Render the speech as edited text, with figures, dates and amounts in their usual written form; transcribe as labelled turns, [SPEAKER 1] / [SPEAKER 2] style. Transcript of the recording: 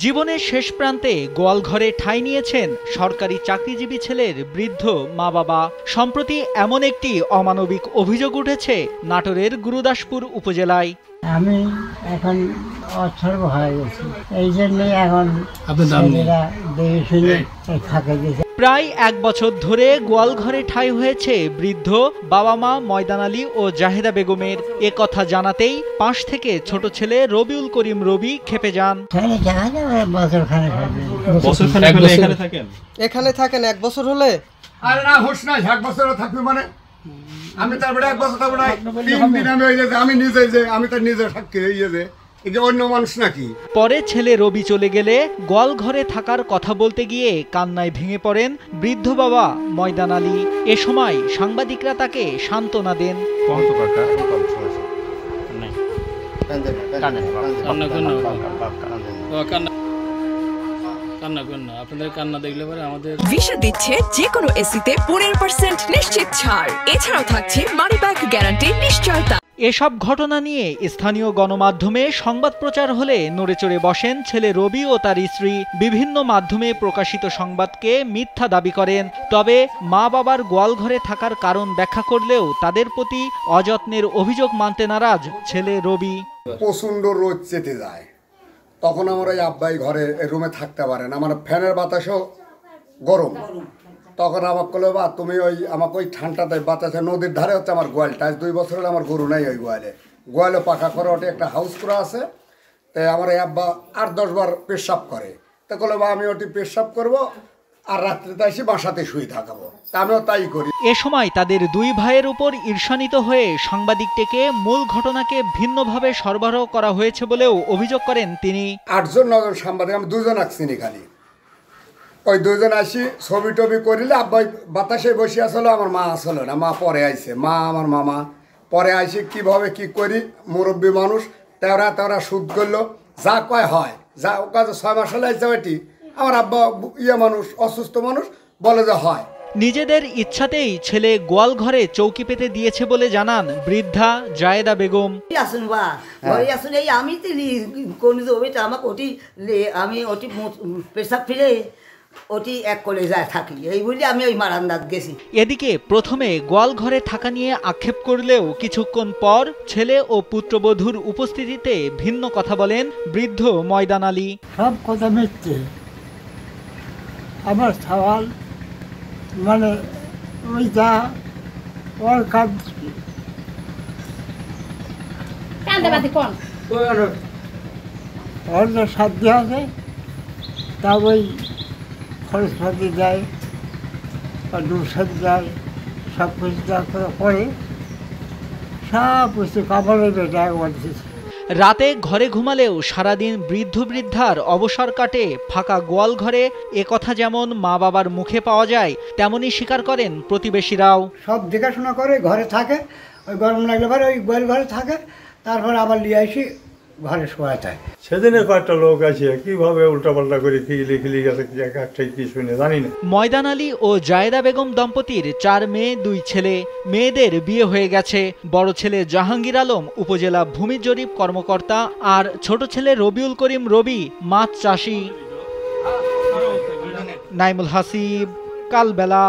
[SPEAKER 1] জীবনের শেষ প্রান্তে গোয়ালঘরে ঠাঁই নিয়েছেন সরকারি চাকরিজীবী ছেলের বৃদ্ধ মা বাবা। সম্প্রতি এমন একটি অমানবিক অভিযোগ উঠেছে নাটোরের গুরুদাসপুর উপজেলায়।
[SPEAKER 2] আমি এখন অথর্ব হয়ে গেছি, এই জন্যই এখন
[SPEAKER 1] প্রায় 1 বছর ধরে গোয়ালঘরে ঠাঁই হয়েছে বৃদ্ধ বাবা মা ময়দান আলী ও জাহেদা বেগমের। এ কথা জানাতেই পাশ থেকে ছোট ছেলে রবিউল করিম রবি খেপে যান।
[SPEAKER 3] এখানে থাকেন 1 বছর হলে?
[SPEAKER 4] আরে না, হোস না, 1 বছর থাকবি মানে আমি তারপরে 1 বছর থাকবো না, 3 দিন আমি হয়ে যেতে, আমি নিজে যে আমি তার নিজে সাক্ষী হয়ে যে অন্য মানুষ নাকি।
[SPEAKER 1] পরে ছেলে রবি চলে গেলে গোয়ালঘরে থাকার কথা বলতে গিয়ে কান্নায় ভেঙে পড়েন বৃদ্ধ বাবা ময়দান আলী। এ সময় সাংবাদিকরা তাকে সান্ত্বনা দেন।
[SPEAKER 5] ভিসা দিচ্ছে যে কোনো এসিতে 15% নিশ্চিত ছাড়। এছাড়াও থাকছে মানি ব্যাক গ্যারান্টি নিশ্চয়তা।
[SPEAKER 1] এসব ঘটনা নিয়ে স্থানীয় গণমাধ্যমে সংবাদ প্রচার হলে নড়েচড়ে বসেন ছেলে রবি ও তার স্ত্রী। বিভিন্ন মাধ্যমে প্রকাশিত সংবাদকে মিথ্যা দাবি করেন। তবে মা বাবার গোয়ালঘরে থাকার কারণ ব্যাখ্যা করলেও তাদের প্রতি অযত্নের অভিযোগ মানতে নারাজ ছেলে রবি।
[SPEAKER 4] প্রচণ্ড রোদ চেতে যায়, তখন আমার ওই আব্বাই ঘরে রুমে থাকতে পারেন, আমার ফ্যানের বাতাসও গরম। তখন আমাকে বললো, বা তুমি আমাকে ওই ঠান্ডাতে বাতাসে নদীর ধারে হচ্ছে আমার গোয়ালটা, আজ 2 বছর হলে আমার গরু নাই ওই গোয়ালে পাকা করে ওটা একটা হাউস করা আছে। তাই আমার এই আব্বা 8-10 বার পেশাব করে, তা বললো বা আমি ওটি পেশাব করবো আর রাত্রিতে এসে বাসাতে শুয়ে থাকাবো, তা আমিও তাই করি।
[SPEAKER 1] এ সময় তাদের 2 ভাইয়ের উপর ঈর্ষান্বিত হয়ে সাংবাদিক ডেকে মূল ঘটনাকে ভিন্নভাবে সরবরাহ করা হয়েছে বলেও অভিযোগ করেন তিনি।
[SPEAKER 4] 8-9 জন সাংবাদিক, আমি 2 জন আসছিনি খালি, ওই 2 জন আসি ছবি টবি করিলে আব্বাই বাতাসে বসে আসলো, আমার মা আসলো না, মা পরে আইছে, মা আমার মামা পরে আইসে কিভাবে কি করি, মুরব্বী মানুষ তেরা সুদ করলো, যা কয় হয়, যা ও কাজে 6 মাস হলে আইসে ওইটি আমার আব্বা মানুষ, অসুস্থ মানুষ বলে যে হয়।
[SPEAKER 1] নিজেদের ইচ্ছাতেই ছেলে গোয়ালঘরে চৌকি পেতে দিয়েছে বলে জানান বৃদ্ধা জায়েদা বেগম।
[SPEAKER 6] আমি ওটি পেশাব ফিরে ওটি এক করে যায় থাকি, এই বলি আমি ওই মারান্দাত গেছি।
[SPEAKER 1] এদিকে প্রথমে গোয়ালঘরে থাকা নিয়ে আক্ষেপ করলেও কিছুক্ষণ পর ছেলে ও পুত্রবধূর উপস্থিতিতে ভিন্ন কথা বলেন বৃদ্ধ ময়দান আলী।
[SPEAKER 2] সব কথা মিথ্যে। আমার সওয়াল মানে ওই যা ওর কাজ ওর যে সাধ্য আছে তা ওই খরচপাতি দেয় বা দুসাদ দেয়, সব কিছু দেওয়ার পরে সব কিছু কাপড়ের বেটা বলছে।
[SPEAKER 1] রাতে ঘরে ঘুমালেও সারাদিন বৃদ্ধ বৃদ্ধার অবসর কাটে ফাঁকা গোয়ালঘরে। এ কথা যেমন মা বাবার মুখে পাওয়া যায়, তেমনই স্বীকার করেন প্রতিবেশীরাও।
[SPEAKER 2] সব দেখাশোনা করে ঘরে থাকে, ওই গরম লাগলে পরে ওই গোয়াল ঘরে থাকে, তারপর আবার নিয়ে আসি ঘরে শোয়া যায়।
[SPEAKER 7] সেদিনে কয়েকটা লোক আছে কিভাবে উল্টাপাল্টা করে খিলি গেছে কি শুনে জানি না।
[SPEAKER 1] ময়দান আলী ও জায়েদা বেগম দম্পতির 4 মেয়ে 2 ছেলে। মেয়েদের বিয়ে হয়ে গেছে। বড় ছেলে জাহাঙ্গীর আলম উপজেলা ভূমি জরিপ কর্মকর্তা, আর ছোট ছেলে রবিউল করিম রবি মাছ চাষি। নাইমুল হাসিব, কালবেলা।